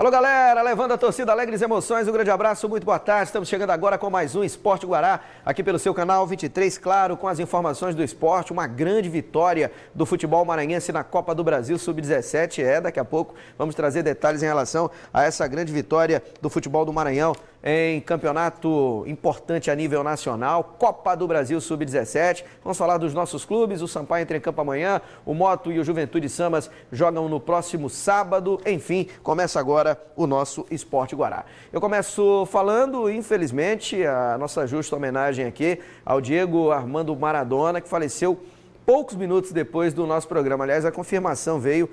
Alô, galera, levando a torcida, alegres emoções, um grande abraço, muito boa tarde. Estamos chegando agora com mais um Esporte Guará, aqui pelo seu canal 23, claro, com as informações do esporte. Uma grande vitória do futebol maranhense na Copa do Brasil Sub-17. Daqui a pouco vamos trazer detalhes em relação a essa grande vitória do futebol do Maranhão em campeonato importante a nível nacional, Copa do Brasil Sub-17. Vamos falar dos nossos clubes, o Sampaio entra em campo amanhã, o Moto e o Juventude Samas jogam no próximo sábado. Enfim, começa agora o nosso Esporte Guará. Eu começo falando, infelizmente, a nossa justa homenagem aqui ao Diego Armando Maradona, que faleceu poucos minutos depois do nosso programa. Aliás, a confirmação veio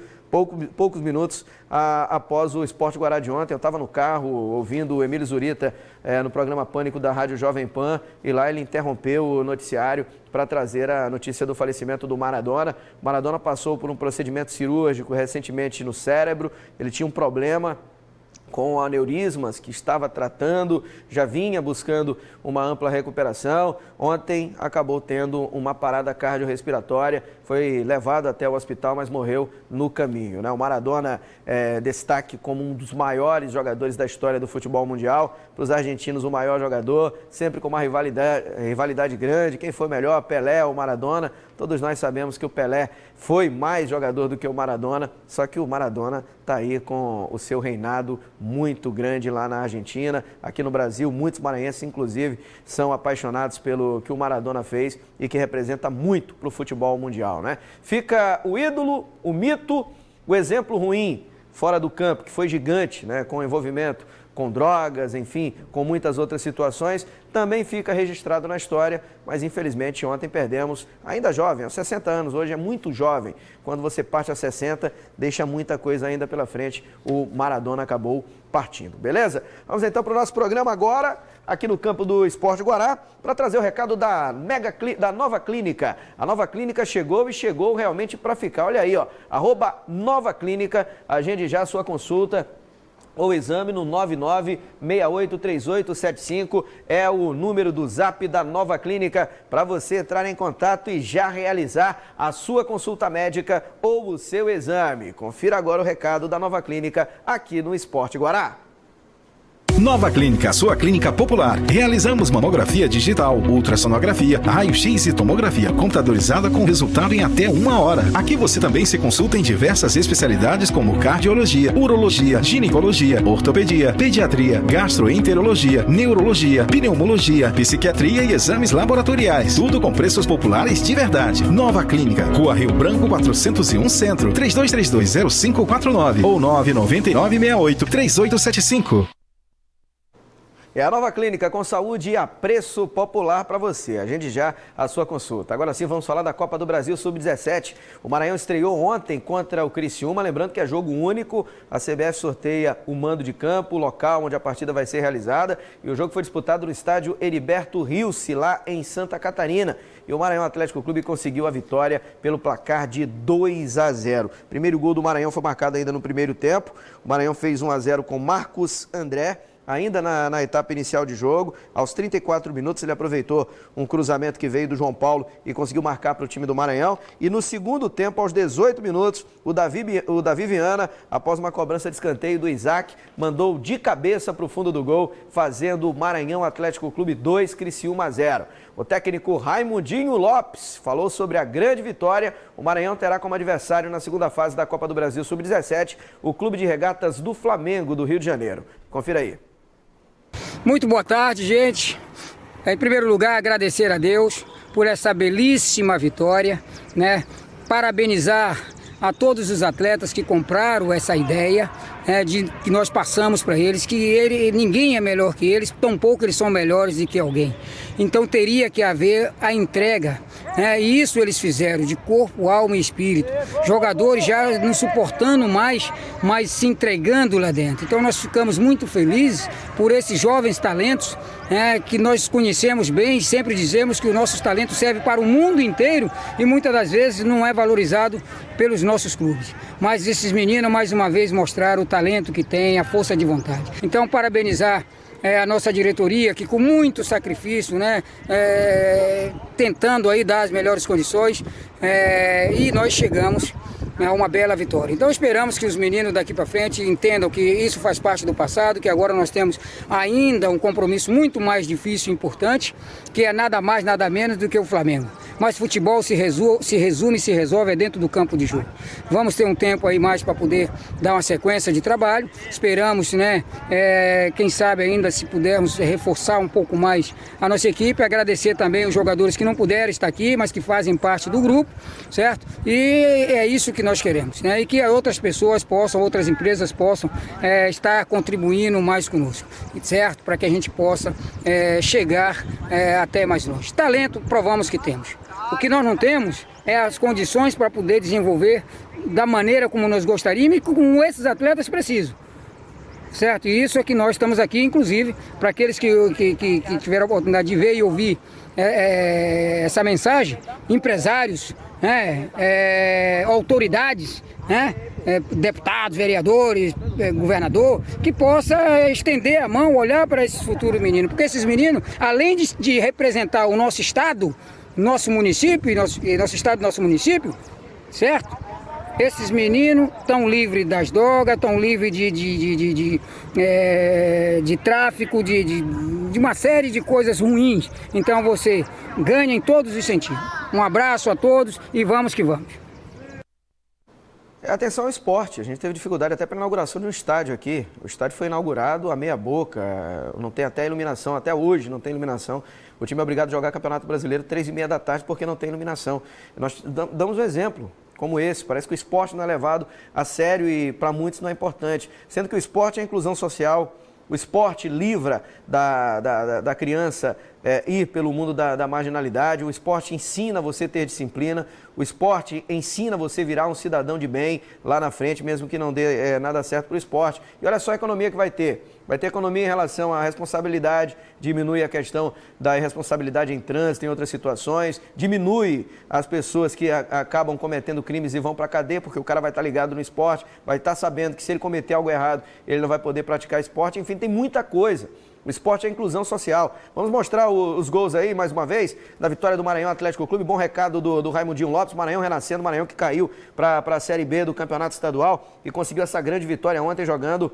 poucos minutos após o Esporte Guará de ontem. Eu estava no carro ouvindo o Emílio Zurita no programa Pânico da Rádio Jovem Pan, e lá ele interrompeu o noticiário para trazer a notícia do falecimento do Maradona. O Maradona passou por um procedimento cirúrgico recentemente no cérebro. Ele tinha um problema com aneurismas que estava tratando, já vinha buscando uma ampla recuperação. Ontem acabou tendo uma parada cardiorrespiratória, foi levado até o hospital, mas morreu no caminho, né? O Maradona destaque como um dos maiores jogadores da história do futebol mundial. Para os argentinos, o maior jogador, sempre com uma rivalidade grande. Quem foi melhor, Pelé ou Maradona? Todos nós sabemos que o Pelé foi mais jogador do que o Maradona, só que o Maradona está aí com o seu reinado muito grande lá na Argentina. Aqui no Brasil, muitos maranhenses, inclusive, são apaixonados pelo que o Maradona fez e que representa muito para o futebol mundial, né? Fica o ídolo, o mito, o exemplo ruim fora do campo, que foi gigante, né? Com envolvimento com drogas, enfim, com muitas outras situações, também fica registrado na história, mas infelizmente ontem perdemos, ainda jovem, aos 60 anos, hoje é muito jovem. Quando você parte aos 60, deixa muita coisa ainda pela frente. O Maradona acabou partindo, beleza? Vamos então para o nosso programa agora, aqui no campo do Esporte Guará, para trazer o recado da Nova Clínica. A Nova Clínica chegou e chegou realmente para ficar. Olha aí, ó, @Nova Clínica, agende já a sua consulta ou exame no 99683875, é o número do zap da Nova Clínica para você entrar em contato e já realizar a sua consulta médica ou o seu exame. Confira agora o recado da Nova Clínica aqui no Esporte Guará. Nova Clínica, sua clínica popular. Realizamos mamografia digital, ultrassonografia, raio-x e tomografia computadorizada com resultado em até 1 hora. Aqui você também se consulta em diversas especialidades como cardiologia, urologia, ginecologia, ortopedia, pediatria, gastroenterologia, neurologia, pneumologia, psiquiatria e exames laboratoriais. Tudo com preços populares de verdade. Nova Clínica, Rua Rio Branco 401 Centro, 32320549 ou 999683875. É a Nova Clínica com saúde a preço popular para você. Agende já a sua consulta. Agora sim, vamos falar da Copa do Brasil Sub-17. O Maranhão estreou ontem contra o Criciúma. Lembrando que é jogo único. A CBF sorteia o mando de campo, o local onde a partida vai ser realizada. E o jogo foi disputado no estádio Heriberto Rilse, lá em Santa Catarina. E o Maranhão Atlético Clube conseguiu a vitória pelo placar de 2-0. Primeiro gol do Maranhão foi marcado ainda no primeiro tempo. O Maranhão fez 1-0 com Marcos André. Ainda na etapa inicial de jogo, aos 34 minutos, ele aproveitou um cruzamento que veio do João Paulo e conseguiu marcar para o time do Maranhão. E no segundo tempo, aos 18 minutos, o Davi Viana, após uma cobrança de escanteio do Isaac, mandou de cabeça para o fundo do gol, fazendo o Maranhão Atlético Clube 2, Criciúma 0. O técnico Raimundinho Lopes falou sobre a grande vitória. O Maranhão terá como adversário na segunda fase da Copa do Brasil Sub-17 o Clube de Regatas do Flamengo, do Rio de Janeiro. Confira aí. Muito boa tarde, gente. Em primeiro lugar, agradecer a Deus por essa belíssima vitória, né? Parabenizar a todos os atletas que compraram essa ideia, que nós passamos para eles, que ninguém é melhor que eles, tampouco eles são melhores do que alguém. Então teria que haver a entrega, e isso eles fizeram de corpo, alma e espírito. Jogadores já não suportando mais, mas se entregando lá dentro. Então nós ficamos muito felizes por esses jovens talentos, que nós conhecemos bem, e sempre dizemos que os nossos talentos servem para o mundo inteiro e muitas das vezes não é valorizado pelos nossos clubes. Mas esses meninos mais uma vez mostraram o talento que tem, a força de vontade. Então parabenizar a nossa diretoria, que com muito sacrifício, tentando aí dar as melhores condições, e nós chegamos uma bela vitória. Então esperamos que os meninos daqui para frente entendam que isso faz parte do passado, que agora nós temos ainda um compromisso muito mais difícil e importante, que é nada mais, nada menos do que o Flamengo. Mas futebol se resume e se resolve dentro do campo de jogo. Vamos ter um tempo aí mais para poder dar uma sequência de trabalho. Esperamos, né, quem sabe ainda se pudermos reforçar um pouco mais a nossa equipe, agradecer também os jogadores que não puderam estar aqui, mas que fazem parte do grupo, certo? E é isso que nós queremos, né? E que outras pessoas possam, outras empresas possam estar contribuindo mais conosco, certo? Para que a gente possa chegar até mais longe. Talento, provamos que temos. O que nós não temos é as condições para poder desenvolver da maneira como nós gostaríamos e como esses atletas precisam. Certo? E isso é que nós estamos aqui, inclusive, para aqueles que tiveram a oportunidade de ver e ouvir essa mensagem, empresários, autoridades, deputados, vereadores, governador, que possa estender a mão, olhar para esses futuros meninos. Porque esses meninos, além de representar o nosso estado, nosso município, nosso estado, nosso município, certo? Esses meninos estão livres das drogas, estão livres de tráfico, de uma série de coisas ruins. Então você ganha em todos os sentidos. Um abraço a todos e vamos que vamos. Atenção ao esporte, a gente teve dificuldade até para a inauguração de um estádio aqui. O estádio foi inaugurado a meia boca, não tem até iluminação, até hoje não tem iluminação. O time é obrigado a jogar Campeonato Brasileiro 3h30 da tarde porque não tem iluminação. Nós damos um exemplo como esse, parece que o esporte não é levado a sério e para muitos não é importante. Sendo que o esporte é a inclusão social, o esporte livra da criança ir pelo mundo da marginalidade, o esporte ensina você a ter disciplina, o esporte ensina você a virar um cidadão de bem lá na frente, mesmo que não dê nada certo para o esporte. E olha só a economia que vai ter. Vai ter economia em relação à responsabilidade, diminui a questão da irresponsabilidade em trânsito, em outras situações, diminui as pessoas que acabam cometendo crimes e vão para a cadeia, porque o cara vai estar ligado no esporte, vai estar sabendo que se ele cometer algo errado, ele não vai poder praticar esporte, enfim, tem muita coisa. O esporte é a inclusão social. Vamos mostrar os gols aí, mais uma vez, da vitória do Maranhão Atlético Clube. Bom recado do Raimundinho Lopes, Maranhão renascendo, Maranhão que caiu para a Série B do Campeonato Estadual e conseguiu essa grande vitória ontem jogando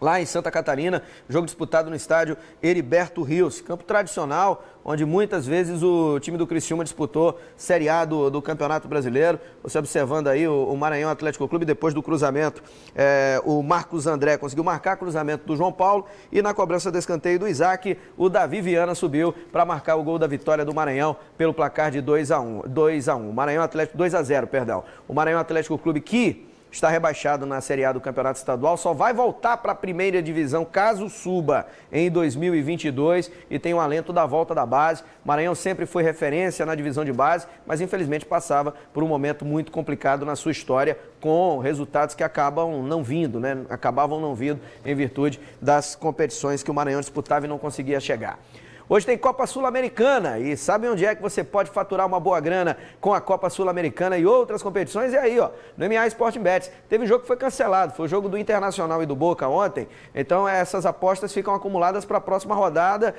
lá em Santa Catarina, jogo disputado no estádio Heriberto Rios, campo tradicional, onde muitas vezes o time do Criciúma disputou Série A do Campeonato Brasileiro. Você observando aí o Maranhão Atlético Clube, depois do cruzamento, o Marcos André conseguiu marcar cruzamento do João Paulo e na cobrança do escanteio do Isaac, o Davi Viana subiu para marcar o gol da vitória do Maranhão pelo placar de 2-1. Maranhão Atlético 2-0, perdão. O Maranhão Atlético Clube que está rebaixado na Série A do Campeonato Estadual, só vai voltar para a primeira divisão caso suba em 2022 e tem um alento da volta da base. Maranhão sempre foi referência na divisão de base, mas infelizmente passava por um momento muito complicado na sua história, com resultados que acabavam não vindo em virtude das competições que o Maranhão disputava e não conseguia chegar. Hoje tem Copa Sul-Americana e sabe onde é que você pode faturar uma boa grana com a Copa Sul-Americana e outras competições? É aí, ó, no MA Sporting Bets. Teve jogo que foi cancelado, foi o jogo do Internacional e do Boca ontem, então essas apostas ficam acumuladas para a próxima rodada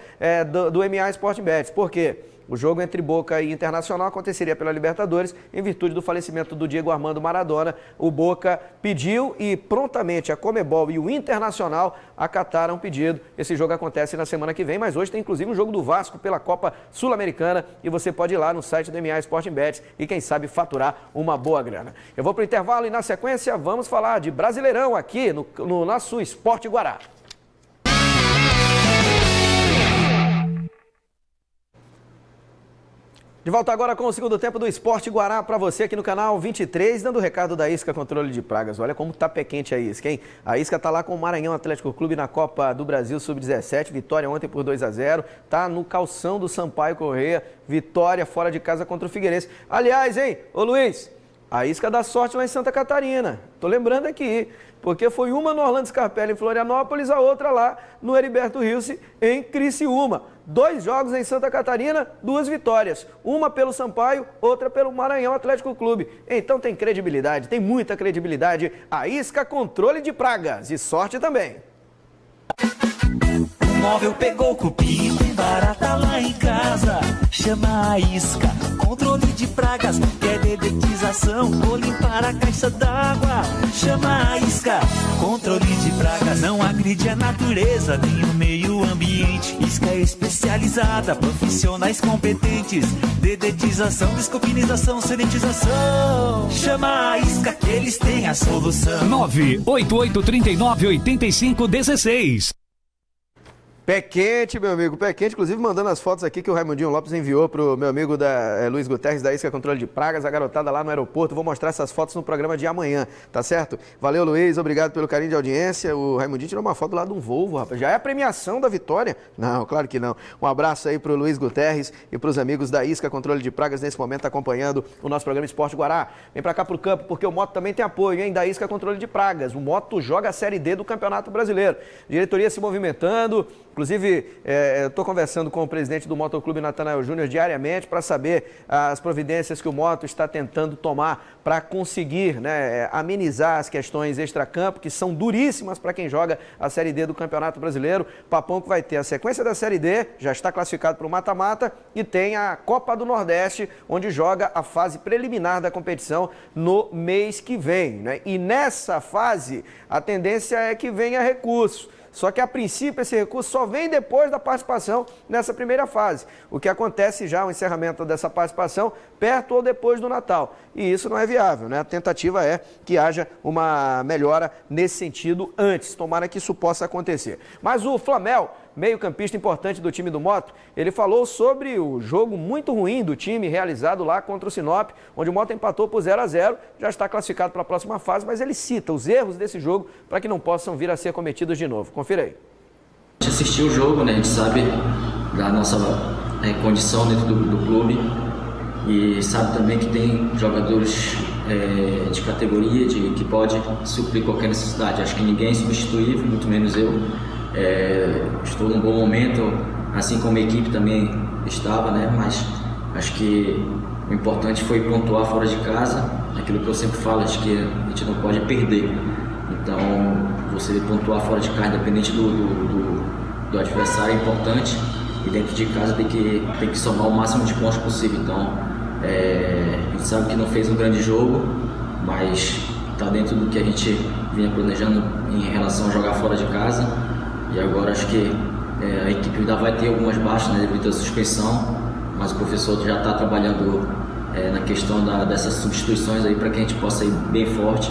do MA Sporting Bets. Por quê? O jogo entre Boca e Internacional aconteceria pela Libertadores em virtude do falecimento do Diego Armando Maradona. O Boca pediu e prontamente a Conmebol e o Internacional acataram o pedido. Esse jogo acontece na semana que vem, mas hoje tem inclusive um jogo do Vasco pela Copa Sul-Americana e você pode ir lá no site do MA Sporting Bets e quem sabe faturar uma boa grana. Eu vou para o intervalo e na sequência vamos falar de Brasileirão aqui no nosso Esporte Guará. De volta agora com o segundo tempo do Esporte Guará para você aqui no canal 23, dando o recado da Isca Controle de Pragas. Olha como tá pé quente a Isca, hein? A Isca tá lá com o Maranhão Atlético Clube na Copa do Brasil Sub-17, vitória ontem por 2-0, tá no calção do Sampaio Corrêa, vitória fora de casa contra o Figueirense. Aliás, hein, ô Luiz, a Isca dá sorte lá em Santa Catarina, tô lembrando aqui, porque foi uma no Orlando Scarpelli em Florianópolis, a outra lá no Heriberto Rios em Criciúma. 2 jogos em Santa Catarina, 2 vitórias. Uma pelo Sampaio, outra pelo Maranhão Atlético Clube. Então tem credibilidade, tem muita credibilidade. A Isca Controle de Pragas e sorte também. O móvel pegou cupim, barata lá em casa. chama a isca. Controle de pragas, quer dedetização, vou limpar a caixa d'água. Chama a isca, controle de pragas, não agride a natureza nem o meio ambiente. Isca é especializada, profissionais competentes, dedetização, descopinização, sanitização. Chama a isca que eles têm a solução. 988398516. Pé quente, meu amigo, pé quente, inclusive mandando as fotos aqui que o Raimundinho Lopes enviou pro meu amigo Luiz Guterres da Isca Controle de Pragas, a garotada lá no aeroporto. Vou mostrar essas fotos no programa de amanhã, tá certo? Valeu, Luiz, obrigado pelo carinho de audiência. O Raimundinho tirou uma foto lá de um Volvo, rapaz. Já é a premiação da vitória? Não, claro que não. Um abraço aí pro Luiz Guterres e pros amigos da Isca Controle de Pragas nesse momento acompanhando o nosso programa Esporte Guará. Vem pra cá pro campo porque o Moto também tem apoio, hein, da Isca Controle de Pragas. O Moto joga a Série D do Campeonato Brasileiro. Diretoria se movimentando, inclusive estou conversando com o presidente do Motoclube, Natanael Júnior, diariamente para saber as providências que o Moto está tentando tomar para conseguir, né, amenizar as questões extracampo, que são duríssimas para quem joga a Série D do Campeonato Brasileiro. Papão que vai ter a sequência da Série D, já está classificado para o mata-mata, e tem a Copa do Nordeste, onde joga a fase preliminar da competição no mês que vem, né? E nessa fase, a tendência é que venha recurso. Só que, a princípio, esse recurso só vem depois da participação nessa primeira fase. O que acontece já, o encerramento dessa participação, perto ou depois do Natal. E isso não é viável, né? A tentativa é que haja uma melhora nesse sentido antes. Tomara que isso possa acontecer. Mas o Flamel, meio-campista importante do time do Moto, ele falou sobre o jogo muito ruim do time realizado lá contra o Sinop, onde o Moto empatou por 0-0, já está classificado para a próxima fase, mas ele cita os erros desse jogo para que não possam vir a ser cometidos de novo. Confira aí. A gente assistiu o jogo, né? A gente sabe da nossa condição dentro do clube e sabe também que tem jogadores de categoria, que pode suprir qualquer necessidade. Acho que ninguém é substituível, muito menos eu. Estou num bom momento, assim como a equipe também estava, né? Mas acho que o importante foi pontuar fora de casa, aquilo que eu sempre falo, acho que a gente não pode perder. Então, você pontuar fora de casa, independente do adversário, é importante, e dentro de casa tem que somar o máximo de pontos possível. Então, a gente sabe que não fez um grande jogo, mas está dentro do que a gente vinha planejando em relação a jogar fora de casa. E agora acho que a equipe ainda vai ter algumas baixas, né, devido à suspensão, mas o professor já está trabalhando na questão dessas substituições aí para que a gente possa ir bem forte.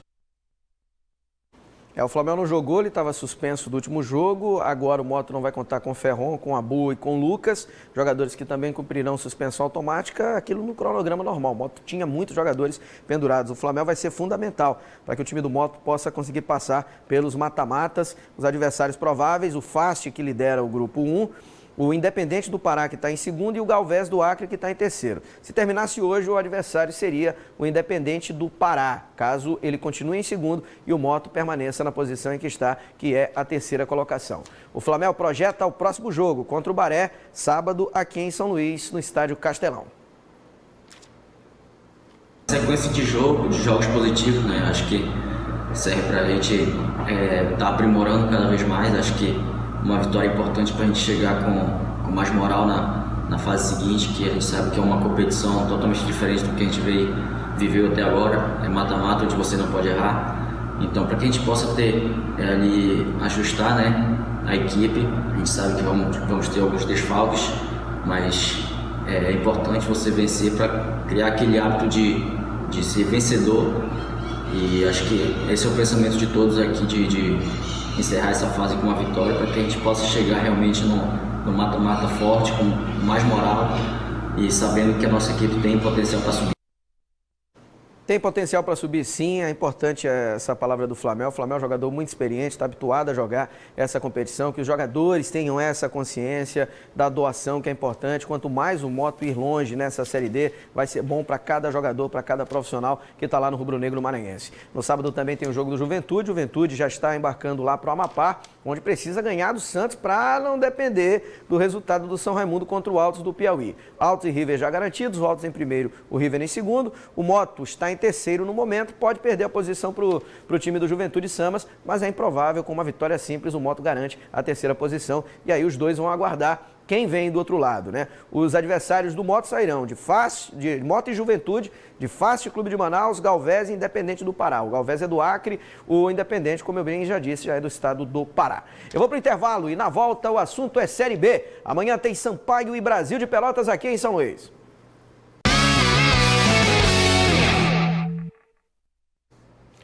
O Flamengo não jogou, ele estava suspenso do último jogo. Agora o Moto não vai contar com o Ferron, com o Abu e com o Lucas, jogadores que também cumprirão suspensão automática, aquilo no cronograma normal. O Moto tinha muitos jogadores pendurados. O Flamengo vai ser fundamental para que o time do Moto possa conseguir passar pelos mata-matas, os adversários prováveis, o Fast, que lidera o grupo 1, o Independente do Pará, que está em segundo, e o Galvez do Acre, que está em terceiro. Se terminasse hoje, o adversário seria o Independente do Pará, caso ele continue em segundo e o Moto permaneça na posição em que está, que é a terceira colocação. O Flamengo projeta o próximo jogo contra o Baré, sábado, aqui em São Luís, no estádio Castelão. Sequência de jogos positivos, né? Acho que serve para a gente estar aprimorando cada vez mais. Acho que uma vitória importante para a gente chegar com mais moral na fase seguinte, que a gente sabe que é uma competição totalmente diferente do que a gente viveu até agora. É mata-mata, onde você não pode errar. Então, para que a gente possa ter ali, ajustar, né, a equipe, a gente sabe que vamos ter alguns desfalques, mas é importante você vencer para criar aquele hábito de ser vencedor. E acho que esse é o pensamento de todos aqui, de encerrar essa fase com uma vitória, para que a gente possa chegar realmente no mata-mata forte, com mais moral e sabendo que a nossa equipe tem potencial para subir. Tem potencial para subir, sim. É importante essa palavra do Flamengo. O Flamengo é um jogador muito experiente, está habituado a jogar essa competição, que os jogadores tenham essa consciência da doação, que é importante. Quanto mais o Moto ir longe nessa Série D, vai ser bom para cada jogador, para cada profissional que está lá no rubro-negro maranhense. No sábado também tem o jogo do Juventude. O Juventude já está embarcando lá para o Amapá, onde precisa ganhar do Santos para não depender do resultado do São Raimundo contra o Altos do Piauí. Altos e River já garantidos, o Altos em primeiro, o River em segundo. O Moto está em terceiro no momento, pode perder a posição para o time do Juventude Samas, mas é improvável. Com uma vitória simples, o Moto garante a terceira posição, e aí os dois vão aguardar quem vem do outro lado, né? Os adversários do Moto sairão de Moto e Juventude, de Fast Clube de Manaus, Galvez e Independente do Pará. O Galvez é do Acre, o Independente, como eu bem já disse, já é do estado do Pará. Eu vou para o intervalo e na volta o assunto é Série B. Amanhã tem Sampaio e Brasil de Pelotas aqui em São Luís.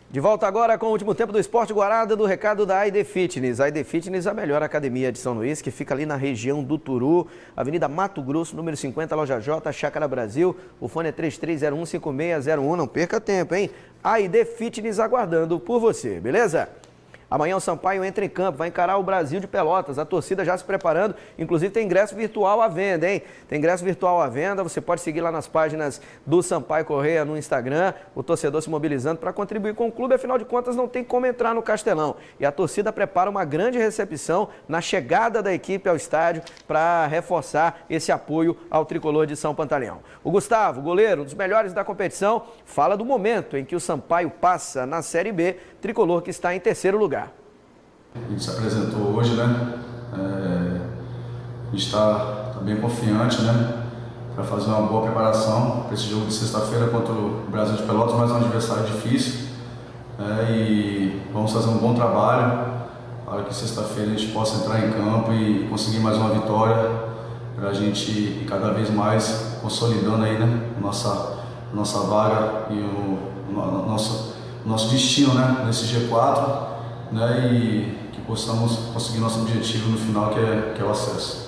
De volta agora com o último tempo do Esporte Guará, do recado da AID Fitness. A AID Fitness é a melhor academia de São Luís, que fica ali na região do Turu, Avenida Mato Grosso, número 50, Loja J, Chácara Brasil. O fone é 33015601. Não perca tempo, hein? AID Fitness aguardando por você, beleza? Amanhã o Sampaio entra em campo, vai encarar o Brasil de Pelotas. A torcida já se preparando, inclusive tem ingresso virtual à venda, hein? Tem ingresso virtual à venda, você pode seguir lá nas páginas do Sampaio Corrêa no Instagram, o torcedor se mobilizando para contribuir com o clube, afinal de contas não tem como entrar no Castelão. E a torcida prepara uma grande recepção na chegada da equipe ao estádio para reforçar esse apoio ao tricolor de São Pantaleão. O Gustavo, goleiro, um dos melhores da competição, fala do momento em que o Sampaio passa na Série B, tricolor que está em terceiro lugar. A gente se apresentou hoje, né? A gente está bem confiante, né? Para fazer uma boa preparação para esse jogo de sexta-feira contra o Brasil de Pelotas, mais um adversário difícil. E vamos fazer um bom trabalho para que sexta-feira a gente possa entrar em campo e conseguir mais uma vitória para a gente ir cada vez mais consolidando aí, né? Nossa vaga e o nosso destino, né? Nesse G4, né? E que possamos conseguir nosso objetivo no final, que é o acesso.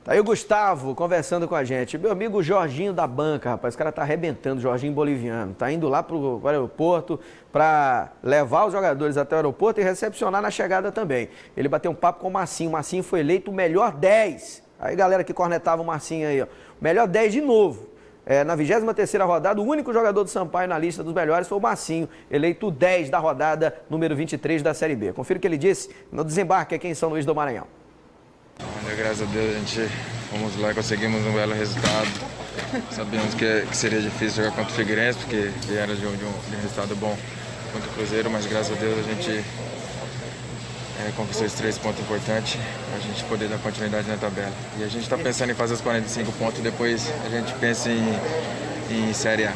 Tá aí o Gustavo conversando com a gente. Meu amigo Jorginho da banca, rapaz, o cara tá arrebentando, Jorginho boliviano. Tá indo lá pro aeroporto para levar os jogadores até o aeroporto e recepcionar na chegada também. Ele bateu um papo com o Marcinho. O Marcinho foi eleito o melhor 10. Aí galera que cornetava o Marcinho aí, ó. Melhor 10 de novo. Na 23ª rodada, o único jogador do Sampaio na lista dos melhores foi o Marcinho, eleito 10 da rodada, número 23 da Série B. Confira o que ele disse no desembarque aqui em São Luís do Maranhão. Olha, graças a Deus a gente fomos lá e conseguimos um belo resultado. Sabíamos que seria difícil jogar contra o Figueirense, porque vieram de um resultado bom contra o Cruzeiro, mas graças a Deus a gente conquistou esses 3 pontos importantes para a gente poder dar continuidade na tabela. E a gente está pensando em fazer os 45 pontos e depois a gente pensa em Série A.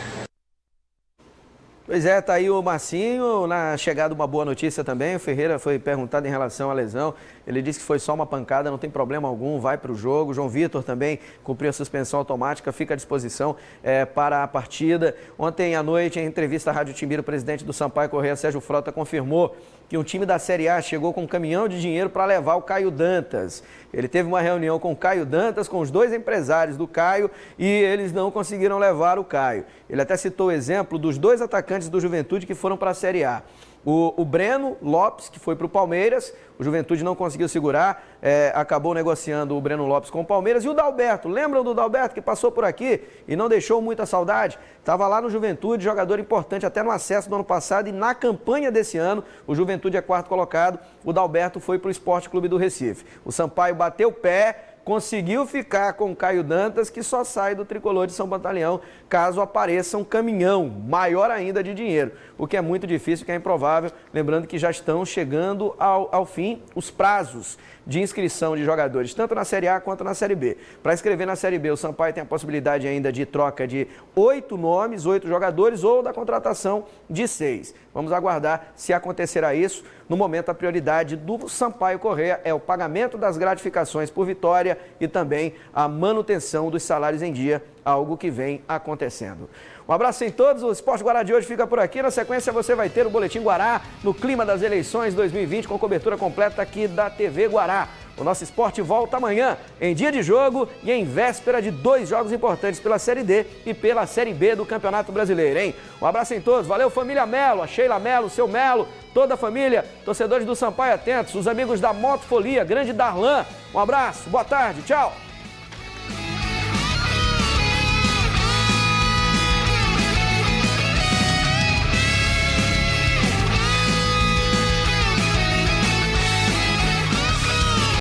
Pois é, tá aí o Marcinho, na chegada uma boa notícia também, o Ferreira foi perguntado em relação à lesão, ele disse que foi só uma pancada, não tem problema algum, vai para o jogo. João Vitor também cumpriu a suspensão automática, fica à disposição para a partida. Ontem à noite, em entrevista à Rádio Timbira, o presidente do Sampaio Corrêa, Sérgio Frota, confirmou que um time da Série A chegou com um caminhão de dinheiro para levar o Caio Dantas. Ele teve uma reunião com o Caio Dantas, com os 2 empresários do Caio, e eles não conseguiram levar o Caio. Ele até citou o exemplo dos 2 atacantes do Juventude que foram para a Série A. O Breno Lopes, que foi para o Palmeiras, o Juventude não conseguiu segurar, acabou negociando o Breno Lopes com o Palmeiras. E o Dalberto, lembram do Dalberto que passou por aqui e não deixou muita saudade? Estava lá no Juventude, jogador importante até no acesso do ano passado e na campanha desse ano, o Juventude é 4º colocado, o Dalberto foi para o Esporte Clube do Recife. O Sampaio bateu o pé, conseguiu ficar com o Caio Dantas, que só sai do tricolor de São Pantaleão caso apareça um caminhão maior ainda de dinheiro, o que é muito difícil, que é improvável, lembrando que já estão chegando ao fim os prazos de inscrição de jogadores, tanto na Série A quanto na Série B. Para inscrever na Série B, o Sampaio tem a possibilidade ainda de troca de 8 nomes, 8 jogadores, ou da contratação de 6. Vamos aguardar se acontecerá isso. No momento, a prioridade do Sampaio Corrêa é o pagamento das gratificações por vitória e também a manutenção dos salários em dia, algo que vem acontecendo. Um abraço em todos, o Esporte Guará de hoje fica por aqui. Na sequência você vai ter o Boletim Guará no clima das eleições 2020 com cobertura completa aqui da TV Guará. O nosso esporte volta amanhã, em dia de jogo e em véspera de 2 jogos importantes pela Série D e pela Série B do Campeonato Brasileiro, hein? Um abraço em todos, valeu família Melo, a Sheila Melo, o seu Melo, toda a família, torcedores do Sampaio atentos, os amigos da Motofolia, grande Darlan, um abraço, boa tarde, tchau!